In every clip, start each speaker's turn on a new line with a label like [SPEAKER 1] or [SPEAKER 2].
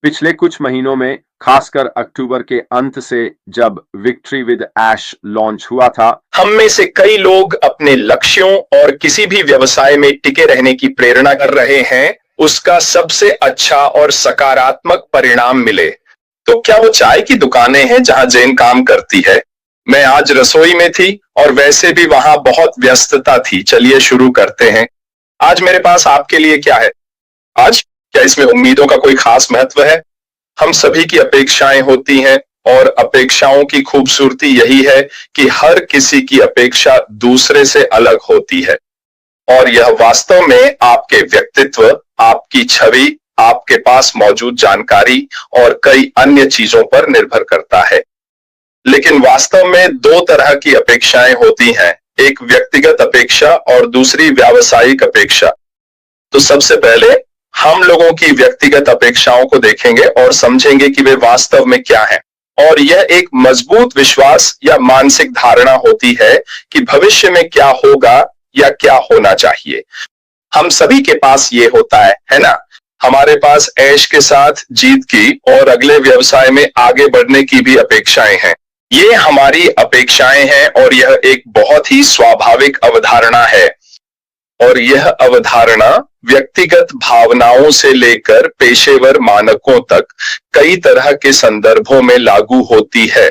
[SPEAKER 1] पिछले कुछ महीनों में, खासकर अक्टूबर के अंत से जब विक्ट्री विद ऐश लॉन्च हुआ था,
[SPEAKER 2] हम में से कई लोग अपने लक्ष्यों और किसी भी व्यवसाय में टिके रहने की प्रेरणा कर रहे हैं, उसका सबसे अच्छा और सकारात्मक परिणाम मिले। तो क्या वो चाय की दुकानें हैं जहां जेन काम करती है? मैं आज रसोई में थी और वैसे भी वहां बहुत व्यस्तता थी। चलिए शुरू करते हैं। आज मेरे पास आपके लिए क्या है? आज क्या इसमें उम्मीदों का कोई खास महत्व है? हम सभी की अपेक्षाएं होती हैं और अपेक्षाओं की खूबसूरती यही है कि हर किसी की अपेक्षा दूसरे से अलग होती है और यह वास्तव में आपके व्यक्तित्व, आपकी छवि, आपके पास मौजूद जानकारी और कई अन्य चीजों पर निर्भर करता है। लेकिन वास्तव में दो तरह की अपेक्षाएं होती हैं, एक व्यक्तिगत अपेक्षा और दूसरी व्यावसायिक अपेक्षा। तो सबसे पहले हम लोगों की व्यक्तिगत अपेक्षाओं को देखेंगे और समझेंगे कि वे वास्तव में क्या हैं। और यह एक मजबूत विश्वास या मानसिक धारणा होती है कि भविष्य में क्या होगा या क्या होना चाहिए। हम सभी के पास ये होता है ना? हमारे पास ऐश के साथ जीत की और अगले व्यवसाय में आगे बढ़ने की भी अपेक्षाएं हैं। ये हमारी अपेक्षाएं हैं और यह एक बहुत ही स्वाभाविक अवधारणा है। और यह अवधारणा व्यक्तिगत भावनाओं से लेकर पेशेवर मानकों तक कई तरह के संदर्भों में लागू होती है।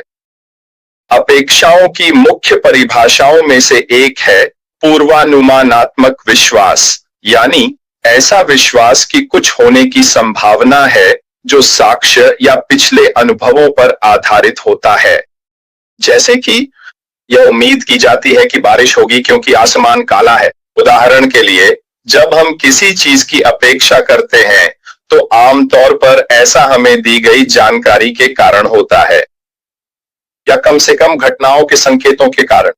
[SPEAKER 2] अपेक्षाओं की मुख्य परिभाषाओं में से एक है पूर्वानुमानात्मक विश्वास, यानी ऐसा विश्वास कि कुछ होने की संभावना है जो साक्ष्य या पिछले अनुभवों पर आधारित होता है। जैसे कि यह उम्मीद की जाती है कि बारिश होगी क्योंकि आसमान काला है। उदाहरण के लिए, जब हम किसी चीज की अपेक्षा करते हैं तो आमतौर पर ऐसा हमें दी गई जानकारी के कारण होता है या कम से कम घटनाओं के संकेतों के कारण।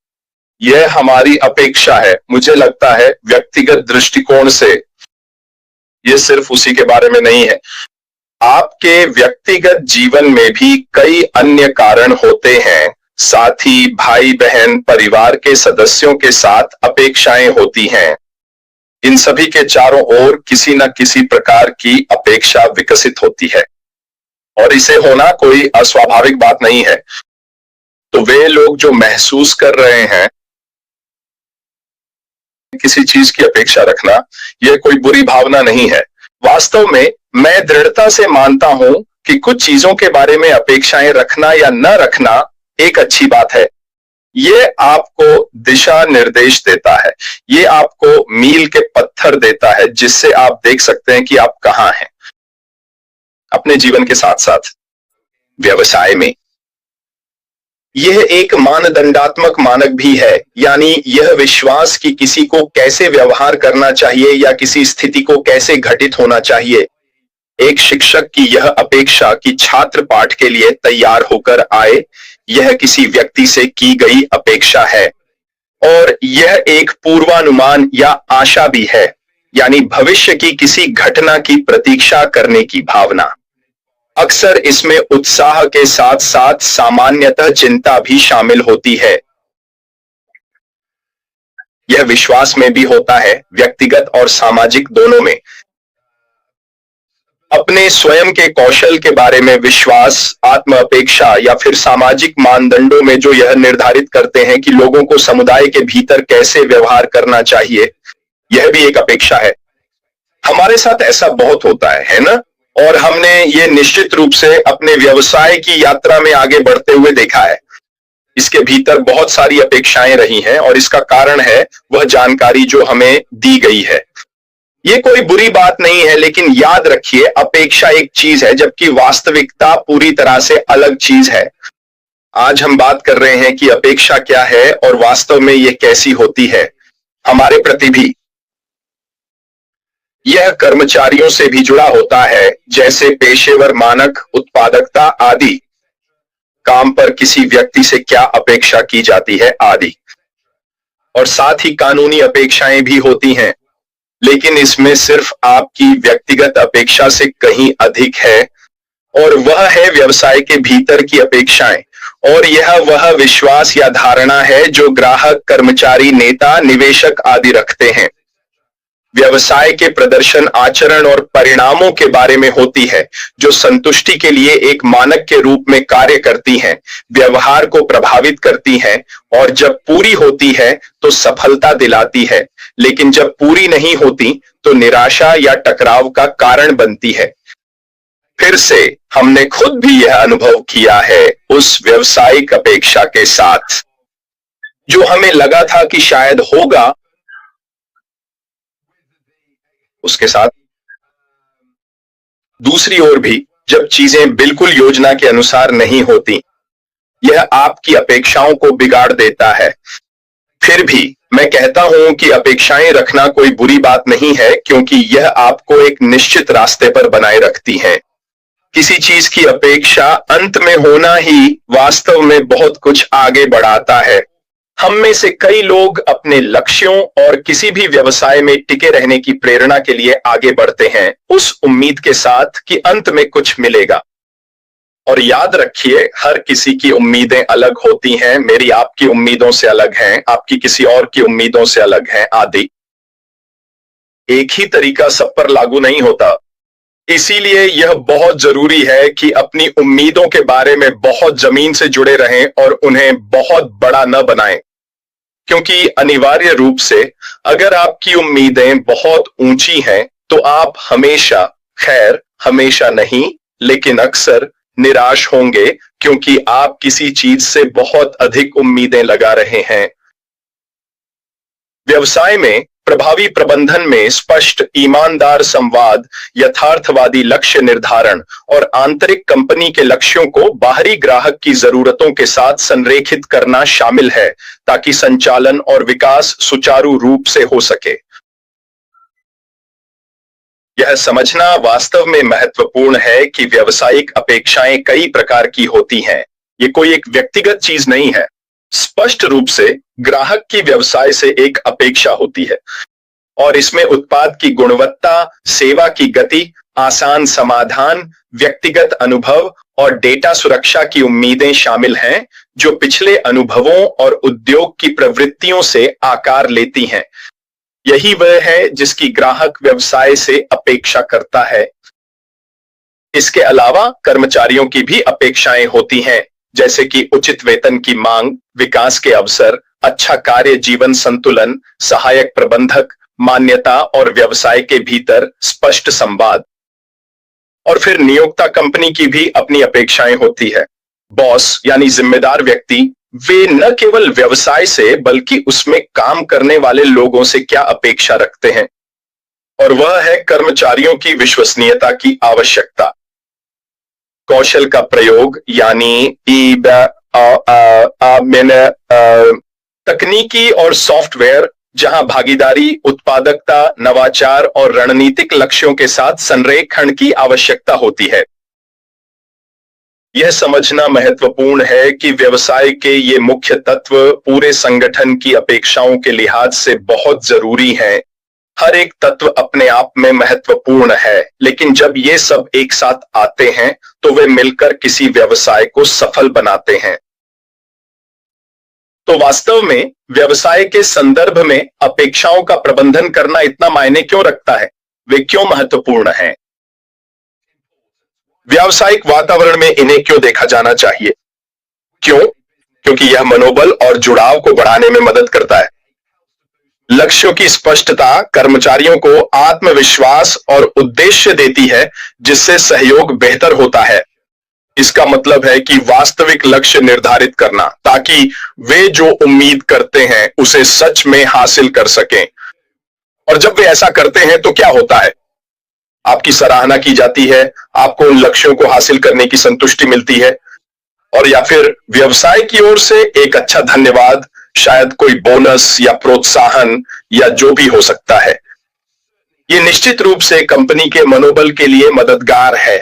[SPEAKER 2] यह हमारी अपेक्षा है। मुझे लगता है व्यक्तिगत दृष्टिकोण से यह सिर्फ उसी के बारे में नहीं है। आपके व्यक्तिगत जीवन में भी कई अन्य कारण होते हैं। साथी, भाई बहन, परिवार के सदस्यों के साथ अपेक्षाएं होती हैं। इन सभी के चारों ओर किसी न किसी प्रकार की अपेक्षा विकसित होती है और इसे होना कोई अस्वाभाविक बात नहीं है। तो वे लोग जो महसूस कर रहे हैं किसी चीज की अपेक्षा रखना, यह कोई बुरी भावना नहीं है। वास्तव में मैं दृढ़ता से मानता हूं कि कुछ चीजों के बारे में अपेक्षाएं रखना या न रखना एक अच्छी बात है। ये आपको दिशा निर्देश देता है, ये आपको मील के पत्थर देता है जिससे आप देख सकते हैं कि आप कहां हैं अपने जीवन के साथ साथ व्यवसाय में। यह एक मानदंडात्मक मानक भी है, यानी यह विश्वास कि किसी को कैसे व्यवहार करना चाहिए या किसी स्थिति को कैसे घटित होना चाहिए। एक शिक्षक की यह अपेक्षा कि छात्र पाठ के लिए तैयार होकर आए, यह किसी व्यक्ति से की गई अपेक्षा है। और यह एक पूर्वानुमान या आशा भी है, यानी भविष्य की किसी घटना की प्रतीक्षा करने की भावना। अक्सर इसमें उत्साह के साथ साथ सामान्यतः चिंता भी शामिल होती है। यह विश्वास में भी होता है, व्यक्तिगत और सामाजिक दोनों में। अपने स्वयं के कौशल के बारे में विश्वास, आत्म अपेक्षा या फिर सामाजिक मानदंडों में जो यह निर्धारित करते हैं कि लोगों को समुदाय के भीतर कैसे व्यवहार करना चाहिए, यह भी एक अपेक्षा है। हमारे साथ ऐसा बहुत होता है ना? और हमने ये निश्चित रूप से अपने व्यवसाय की यात्रा में आगे बढ़ते हुए देखा है। इसके भीतर बहुत सारी अपेक्षाएं रही हैं और इसका कारण है वह जानकारी जो हमें दी गई है। ये कोई बुरी बात नहीं है, लेकिन याद रखिए, अपेक्षा एक चीज है जबकि वास्तविकता पूरी तरह से अलग चीज है। आज हम बात कर रहे हैं कि अपेक्षा क्या है और वास्तव में यह कैसी होती है हमारे प्रति भी। यह कर्मचारियों से भी जुड़ा होता है, जैसे पेशेवर मानक, उत्पादकता आदि। काम पर किसी व्यक्ति से क्या अपेक्षा की जाती है आदि। और साथ ही कानूनी अपेक्षाएं भी होती हैं, लेकिन इसमें सिर्फ आपकी व्यक्तिगत अपेक्षा से कहीं अधिक है, और वह है व्यवसाय के भीतर की अपेक्षाएं। और यह वह विश्वास या धारणा है जो ग्राहक, कर्मचारी, नेता, निवेशक आदि रखते हैं। व्यवसाय के प्रदर्शन, आचरण और परिणामों के बारे में होती है, जो संतुष्टि के लिए एक मानक के रूप में कार्य करती हैं, व्यवहार को प्रभावित करती हैं और जब पूरी होती है तो सफलता दिलाती है, लेकिन जब पूरी नहीं होती तो निराशा या टकराव का कारण बनती है। फिर से हमने खुद भी यह अनुभव किया है उस व्यावसायिक अपेक्षा के साथ जो हमें लगा था कि शायद होगा, उसके साथ दूसरी ओर भी जब चीजें बिल्कुल योजना के अनुसार नहीं होती, यह आपकी अपेक्षाओं को बिगाड़ देता है। फिर भी मैं कहता हूं कि अपेक्षाएं रखना कोई बुरी बात नहीं है, क्योंकि यह आपको एक निश्चित रास्ते पर बनाए रखती है। किसी चीज की अपेक्षा अंत में होना ही वास्तव में बहुत कुछ आगे बढ़ाता है। हम में से कई लोग अपने लक्ष्यों और किसी भी व्यवसाय में टिके रहने की प्रेरणा के लिए आगे बढ़ते हैं, उस उम्मीद के साथ कि अंत में कुछ मिलेगा। और याद रखिए, हर किसी की उम्मीदें अलग होती हैं। मेरी आपकी उम्मीदों से अलग हैं, आपकी किसी और की उम्मीदों से अलग हैं, आदि। एक ही तरीका सब पर लागू नहीं होता। इसीलिए यह बहुत जरूरी है कि अपनी उम्मीदों के बारे में बहुत जमीन से जुड़े रहें और उन्हें बहुत बड़ा न बनाएं, क्योंकि अनिवार्य रूप से अगर आपकी उम्मीदें बहुत ऊंची हैं तो आप हमेशा, खैर हमेशा नहीं, लेकिन अक्सर निराश होंगे, क्योंकि आप किसी चीज से बहुत अधिक उम्मीदें लगा रहे हैं। व्यवसाय में प्रभावी प्रबंधन में स्पष्ट, ईमानदार संवाद, यथार्थवादी लक्ष्य निर्धारण और आंतरिक कंपनी के लक्ष्यों को बाहरी ग्राहक की जरूरतों के साथ संरेखित करना शामिल है, ताकि संचालन और विकास सुचारू रूप से हो सके। यह समझना वास्तव में महत्वपूर्ण है कि व्यावसायिक अपेक्षाएं कई प्रकार की होती हैं। ये कोई एक व्यक्तिगत चीज नहीं है। स्पष्ट रूप से ग्राहक की व्यवसाय से एक अपेक्षा होती है और इसमें उत्पाद की गुणवत्ता, सेवा की गति, आसान समाधान, व्यक्तिगत अनुभव और डेटा सुरक्षा की उम्मीदें शामिल हैं, जो पिछले अनुभवों और उद्योग की प्रवृत्तियों से आकार लेती हैं। यही वह है जिसकी ग्राहक व्यवसाय से अपेक्षा करता है। इसके अलावा कर्मचारियों की भी अपेक्षाएं होती हैं, जैसे कि उचित वेतन की मांग, विकास के अवसर, अच्छा कार्य जीवन संतुलन, सहायक प्रबंधक, मान्यता और व्यवसाय के भीतर स्पष्ट संवाद। और फिर नियोक्ता कंपनी की भी अपनी अपेक्षाएं होती है। बॉस यानी जिम्मेदार व्यक्ति, वे न केवल व्यवसाय से बल्कि उसमें काम करने वाले लोगों से क्या अपेक्षा रखते हैं, और वह है कर्मचारियों की विश्वसनीयता की आवश्यकता। कौशल का प्रयोग यानी तकनीकी और सॉफ्टवेयर, जहां भागीदारी, उत्पादकता, नवाचार और रणनीतिक लक्ष्यों के साथ संरेखण की आवश्यकता होती है। यह समझना महत्वपूर्ण है कि व्यवसाय के ये मुख्य तत्व पूरे संगठन की अपेक्षाओं के लिहाज से बहुत जरूरी हैं। हर एक तत्व अपने आप में महत्वपूर्ण है, लेकिन जब ये सब एक साथ आते हैं तो वे मिलकर किसी व्यवसाय को सफल बनाते हैं। तो वास्तव में व्यवसाय के संदर्भ में अपेक्षाओं का प्रबंधन करना इतना मायने क्यों रखता है? वे क्यों महत्वपूर्ण हैं? व्यावसायिक वातावरण में इन्हें क्यों देखा जाना चाहिए? क्यों? क्योंकि यह मनोबल और जुड़ाव को बढ़ाने में मदद करता है। लक्ष्यों की स्पष्टता कर्मचारियों को आत्मविश्वास और उद्देश्य देती है, जिससे सहयोग बेहतर होता है। इसका मतलब है कि वास्तविक लक्ष्य निर्धारित करना, ताकि वे जो उम्मीद करते हैं उसे सच में हासिल कर सकें। और जब वे ऐसा करते हैं तो क्या होता है? आपकी सराहना की जाती है, आपको उन लक्ष्यों को हासिल करने की संतुष्टि मिलती है, और या फिर व्यवसाय की ओर से एक अच्छा धन्यवाद, शायद कोई बोनस या प्रोत्साहन या जो भी हो सकता है। ये निश्चित रूप से कंपनी के मनोबल के लिए मददगार है।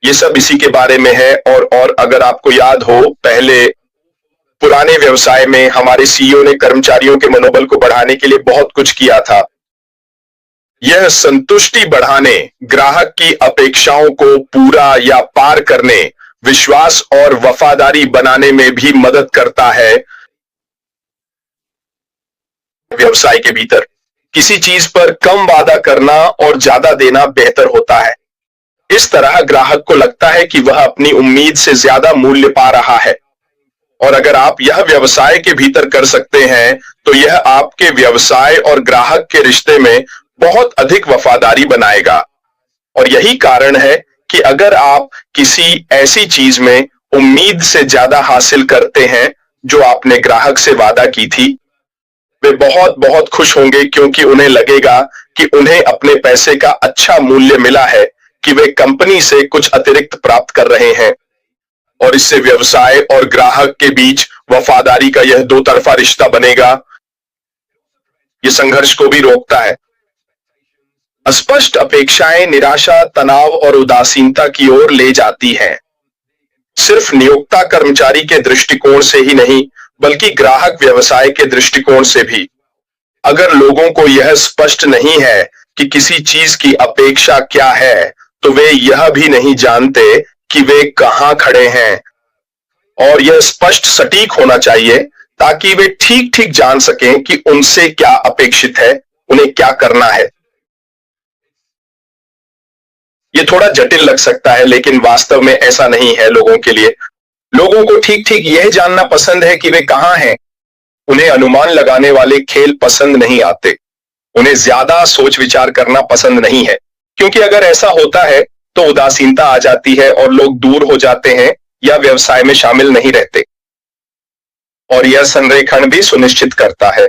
[SPEAKER 2] ये सब इसी के बारे में है। और अगर आपको याद हो, पहले पुराने व्यवसाय में हमारे सीईओ ने कर्मचारियों के मनोबल को बढ़ाने के लिए बहुत कुछ किया था। यह संतुष्टि बढ़ाने, ग्राहक की अपेक्षाओं को पूरा या पार करने, विश्वास और वफादारी बनाने में भी मदद करता है। व्यवसाय के भीतर किसी चीज पर कम वादा करना और ज्यादा देना बेहतर होता है। इस तरह ग्राहक को लगता है कि वह अपनी उम्मीद से ज्यादा मूल्य पा रहा है। और अगर आप यह व्यवसाय के भीतर कर सकते हैं तो यह आपके व्यवसाय और ग्राहक के रिश्ते में बहुत अधिक वफादारी बनाएगा। और यही कारण है कि अगर आप किसी ऐसी चीज में उम्मीद से ज्यादा हासिल करते हैं जो आपने ग्राहक से वादा की थी, वे बहुत बहुत खुश होंगे, क्योंकि उन्हें लगेगा कि उन्हें अपने पैसे का अच्छा मूल्य मिला है, कि वे कंपनी से कुछ अतिरिक्त प्राप्त कर रहे हैं। और इससे व्यवसाय और ग्राहक के बीच वफादारी का यह दो तरफा रिश्ता बनेगा। यह संघर्ष को भी रोकता है। अस्पष्ट अपेक्षाएं निराशा, तनाव और उदासीनता की ओर ले जाती हैं। सिर्फ नियोक्ता कर्मचारी के दृष्टिकोण से ही नहीं, बल्कि ग्राहक व्यवसाय के दृष्टिकोण से भी। अगर लोगों को यह स्पष्ट नहीं है कि किसी चीज की अपेक्षा क्या है, तो वे यह भी नहीं जानते कि वे कहां खड़े हैं। और यह स्पष्ट सटीक होना चाहिए ताकि वे ठीक ठीक जान सकें कि उनसे क्या अपेक्षित है, उन्हें क्या करना है। यह थोड़ा जटिल लग सकता है, लेकिन वास्तव में ऐसा नहीं है लोगों के लिए। लोगों को ठीक ठीक यह जानना पसंद है कि वे कहां हैं। उन्हें अनुमान लगाने वाले खेल पसंद नहीं आते। उन्हें ज्यादा सोच विचार करना पसंद नहीं है, क्योंकि अगर ऐसा होता है तो उदासीनता आ जाती है और लोग दूर हो जाते हैं या व्यवसाय में शामिल नहीं रहते। और यह संरेखण भी सुनिश्चित करता है,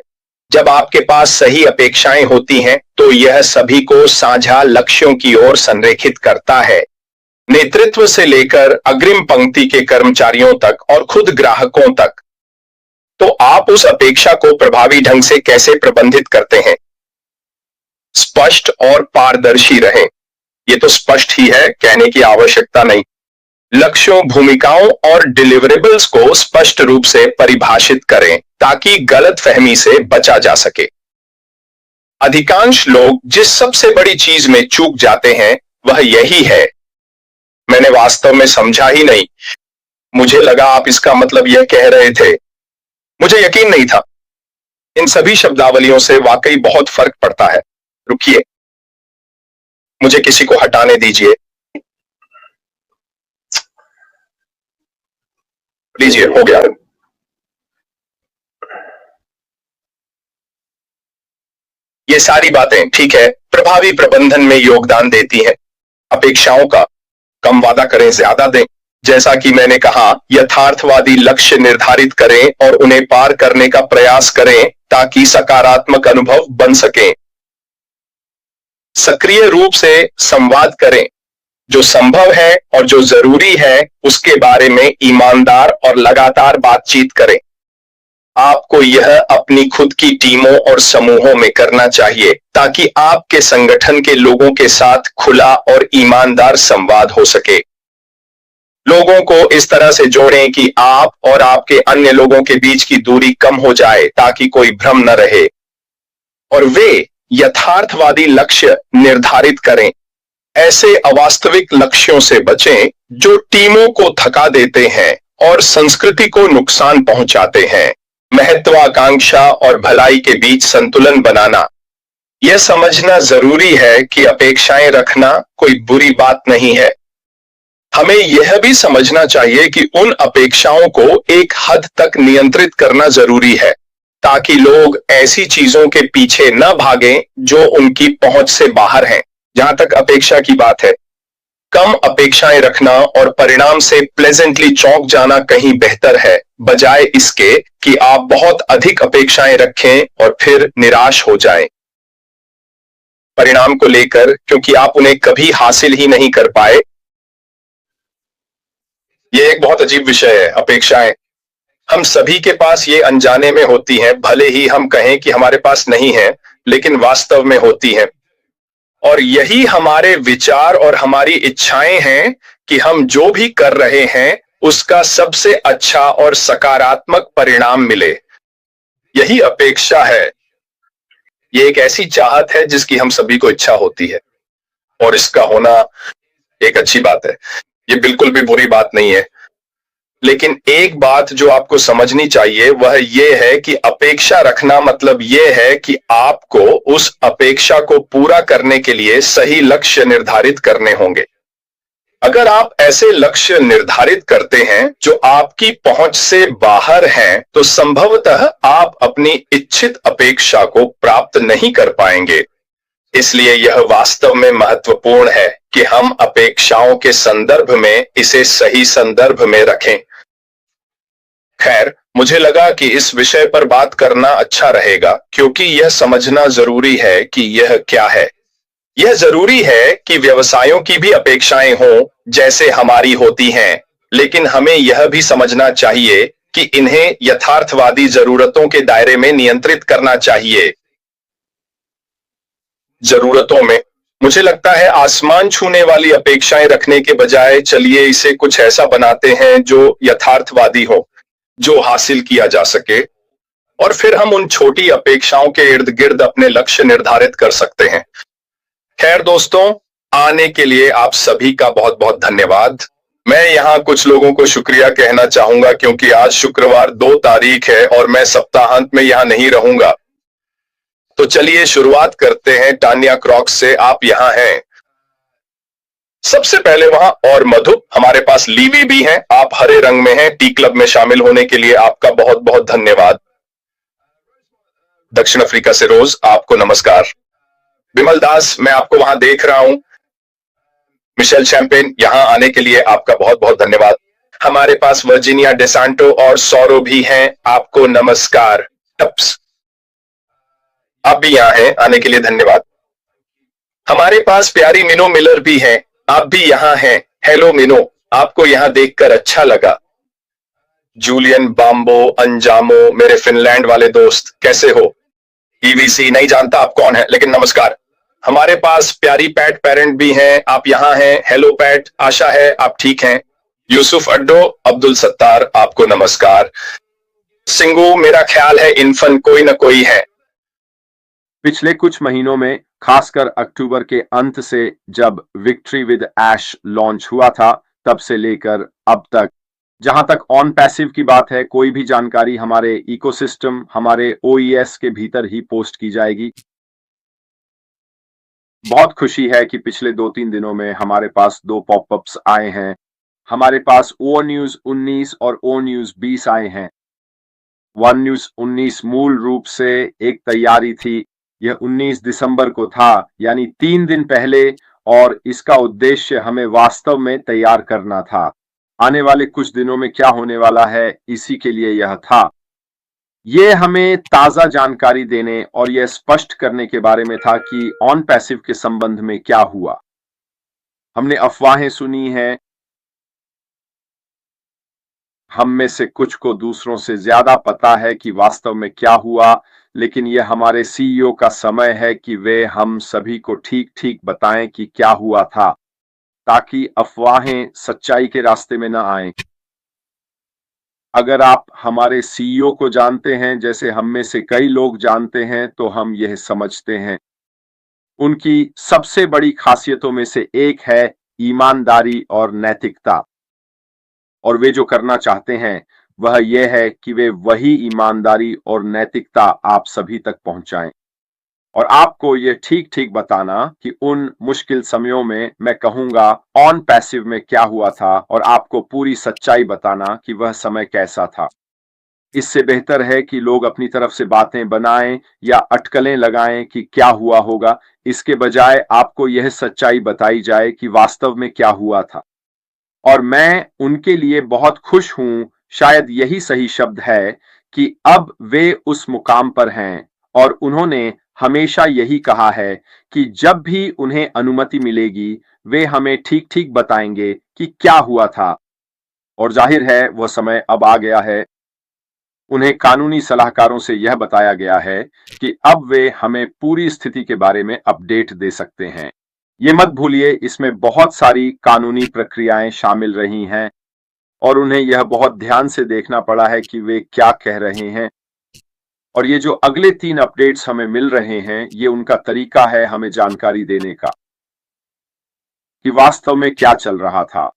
[SPEAKER 2] जब आपके पास सही अपेक्षाएं होती हैं तो यह सभी को साझा लक्ष्यों की ओर संरेखित करता है, नेतृत्व से लेकर अग्रिम पंक्ति के कर्मचारियों तक और खुद ग्राहकों तक। तो आप उस अपेक्षा को प्रभावी ढंग से कैसे प्रबंधित करते हैं? स्पष्ट और पारदर्शी रहें। यह तो स्पष्ट ही है, कहने की आवश्यकता नहीं। लक्ष्यों, भूमिकाओं और डिलीवरेबल्स को स्पष्ट रूप से परिभाषित करें ताकि गलतफहमी से बचा जा सके। अधिकांश लोग जिस सबसे बड़ी चीज में चूक जाते हैं वह यही है, मैंने वास्तव में समझा ही नहीं, मुझे लगा आप इसका मतलब यह कह रहे थे, मुझे यकीन नहीं था। इन सभी शब्दावलियों से वाकई बहुत फर्क पड़ता है। रुकिए, मुझे किसी को हटाने दीजिए। लीजिए, हो गया। ये सारी बातें ठीक है, प्रभावी प्रबंधन में योगदान देती हैं। अपेक्षाओं का कम वादा करें, ज्यादा दें। जैसा कि मैंने कहा, यथार्थवादी लक्ष्य निर्धारित करें और उन्हें पार करने का प्रयास करें ताकि सकारात्मक अनुभव बन सके। सक्रिय रूप से संवाद करें, जो संभव है और जो जरूरी है उसके बारे में ईमानदार और लगातार बातचीत करें। आपको यह अपनी खुद की टीमों और समूहों में करना चाहिए ताकि आपके संगठन के लोगों के साथ खुला और ईमानदार संवाद हो सके। लोगों को इस तरह से जोड़ें कि आप और आपके अन्य लोगों के बीच की दूरी कम हो जाए ताकि कोई भ्रम न रहे। और वे यथार्थवादी लक्ष्य निर्धारित करें। ऐसे अवास्तविक लक्ष्यों से बचें जो टीमों को थका देते हैं और संस्कृति को नुकसान पहुंचाते हैं। महत्वाकांक्षा और भलाई के बीच संतुलन बनाना। यह समझना जरूरी है कि अपेक्षाएं रखना कोई बुरी बात नहीं है। हमें यह भी समझना चाहिए कि उन अपेक्षाओं को एक हद तक नियंत्रित करना जरूरी है ताकि लोग ऐसी चीजों के पीछे न भागें जो उनकी पहुंच से बाहर हैं। जहां तक अपेक्षा की बात है, कम अपेक्षाएं रखना और परिणाम से प्लेजेंटली चौंक जाना कहीं बेहतर है, बजाय इसके कि आप बहुत अधिक अपेक्षाएं रखें और फिर निराश हो जाएं। परिणाम को लेकर, क्योंकि आप उन्हें कभी हासिल ही नहीं कर पाए। यह एक बहुत अजीब विषय है, अपेक्षाएं। हम सभी के पास ये अनजाने में होती हैं, भले ही हम कहें कि हमारे पास नहीं है, लेकिन वास्तव में होती हैं। और यही हमारे विचार और हमारी इच्छाएं हैं कि हम जो भी कर रहे हैं उसका सबसे अच्छा और सकारात्मक परिणाम मिले। यही अपेक्षा है। यह एक ऐसी चाहत है जिसकी हम सभी को इच्छा होती है, और इसका होना एक अच्छी बात है। यह बिल्कुल भी बुरी बात नहीं है। लेकिन एक बात जो आपको समझनी चाहिए वह यह है कि अपेक्षा रखना मतलब यह है कि आपको उस अपेक्षा को पूरा करने के लिए सही लक्ष्य निर्धारित करने होंगे। अगर आप ऐसे लक्ष्य निर्धारित करते हैं जो आपकी पहुंच से बाहर हैं, तो संभवतः आप अपनी इच्छित अपेक्षा को प्राप्त नहीं कर पाएंगे। इसलिए यह वास्तव में महत्वपूर्ण है कि हम अपेक्षाओं के संदर्भ में इसे सही संदर्भ में रखें। खैर, मुझे लगा कि इस विषय पर बात करना अच्छा रहेगा क्योंकि यह समझना जरूरी है कि यह क्या है। यह जरूरी है कि व्यवसायों की भी अपेक्षाएं हों जैसे हमारी होती हैं, लेकिन हमें यह भी समझना चाहिए कि इन्हें यथार्थवादी जरूरतों के दायरे में नियंत्रित करना चाहिए। जरूरतों में मुझे लगता है आसमान छूने वाली अपेक्षाएं रखने के बजाय चलिए इसे कुछ ऐसा बनाते हैं जो यथार्थवादी हो, जो हासिल किया जा सके, और फिर हम उन छोटी अपेक्षाओं के इर्द गिर्द अपने लक्ष्य निर्धारित कर सकते हैं। खैर दोस्तों, आने के लिए आप सभी का बहुत बहुत धन्यवाद। मैं यहाँ कुछ लोगों को शुक्रिया कहना चाहूंगा क्योंकि आज शुक्रवार 2 तारीख है और मैं सप्ताहांत में यहाँ नहीं रहूंगा। तो चलिए शुरुआत करते हैं टान्या क्रॉक्स से। आप यहाँ हैं सबसे पहले वहां, और मधु, हमारे पास लीवी भी हैं। आप हरे रंग में हैं। टी क्लब में शामिल होने के लिए आपका बहुत बहुत धन्यवाद। दक्षिण अफ्रीका से रोज, आपको नमस्कार। विमल दास, मैं आपको वहां देख रहा हूं। मिशेल शैंपेन, यहां आने के लिए आपका बहुत बहुत धन्यवाद। हमारे पास वर्जीनिया डेसांटो और सौरव भी हैं। आपको नमस्कार। टप्स, आप भी यहां हैं, आने के लिए धन्यवाद। हमारे पास प्यारी मिनो मिलर भी हैं। आप भी यहां हैं। हेलो मिनो, आपको यहां देखकर अच्छा लगा। जूलियन बाम्बो अंजामो, मेरे फिनलैंड वाले दोस्त, कैसे हो? ईवीसी, नहीं जानता आप कौन है, लेकिन नमस्कार। हमारे पास प्यारी पैट पेरेंट भी हैं। आप यहां हैं। हेलो पैट, आशा है आप ठीक हैं। यूसुफ अड्डो, अब्दुल सत्तार, आपको नमस्कार। सिंगू, मेरा ख्याल है इन्फन कोई न कोई है।
[SPEAKER 1] पिछले कुछ महीनों में, खासकर अक्टूबर के अंत से जब विक्ट्री विद ऐश लॉन्च हुआ था, तब से लेकर अब तक, जहां तक ऑन पैसिव की बात है, कोई भी जानकारी हमारे इकोसिस्टम, हमारे ओईएस के भीतर ही पोस्ट की जाएगी। बहुत खुशी है कि पिछले 2-3 दिनों में हमारे पास 2 पॉपअप्स आए हैं। हमारे पास ओ न्यूज 19 और ओ न्यूज 20 आए हैं। वन न्यूज 19 मूल रूप से एक तैयारी थी। यह 19 दिसंबर को था, यानी 3 दिन पहले, और इसका उद्देश्य हमें वास्तव में तैयार करना था। आने वाले कुछ दिनों में क्या होने वाला है, इसी के लिए यह था। यह हमें ताजा जानकारी देने और यह स्पष्ट करने के बारे में था कि ऑन पैसिव के संबंध में क्या हुआ। हमने अफवाहें सुनी हैं। हम में से कुछ को दूसरों से ज्यादा पता है कि वास्तव में क्या हुआ, लेकिन यह हमारे सीईओ का समय है कि वे हम सभी को ठीक ठीक बताएं कि क्या हुआ था, ताकि अफवाहें सच्चाई के रास्ते में न आएं। अगर आप हमारे सीईओ को जानते हैं, जैसे हम में से कई लोग जानते हैं, तो हम यह समझते हैं। उनकी सबसे बड़ी खासियतों में से एक है ईमानदारी और नैतिकता। और वे जो करना चाहते हैं वह यह है कि वे वही ईमानदारी और नैतिकता आप सभी तक पहुंचाएं, और आपको यह ठीक ठीक बताना कि उन मुश्किल समयों में, मैं कहूंगा ऑन पैसिव में, क्या हुआ था, और आपको पूरी सच्चाई बताना कि वह समय कैसा था। इससे बेहतर है कि लोग अपनी तरफ से बातें बनाएं या अटकलें लगाएं कि क्या हुआ होगा। इसके बजाय आपको यह सच्चाई बताई जाए कि वास्तव में क्या हुआ था। और मैं उनके लिए बहुत खुश हूं, शायद यही सही शब्द है, कि अब वे उस मुकाम पर हैं, और उन्होंने हमेशा यही कहा है कि जब भी उन्हें अनुमति मिलेगी, वे हमें ठीक ठीक बताएंगे कि क्या हुआ था। और जाहिर है वह समय अब आ गया है। उन्हें कानूनी सलाहकारों से यह बताया गया है कि अब वे हमें पूरी स्थिति के बारे में अपडेट दे सकते हैं। ये मत भूलिए, इसमें बहुत सारी कानूनी प्रक्रियाएं शामिल रही हैं, और उन्हें यह बहुत ध्यान से देखना पड़ा है कि वे क्या कह रहे हैं। और ये जो अगले 3 अपडेट्स हमें मिल रहे हैं, ये उनका तरीका है हमें जानकारी देने का कि वास्तव में क्या चल रहा था।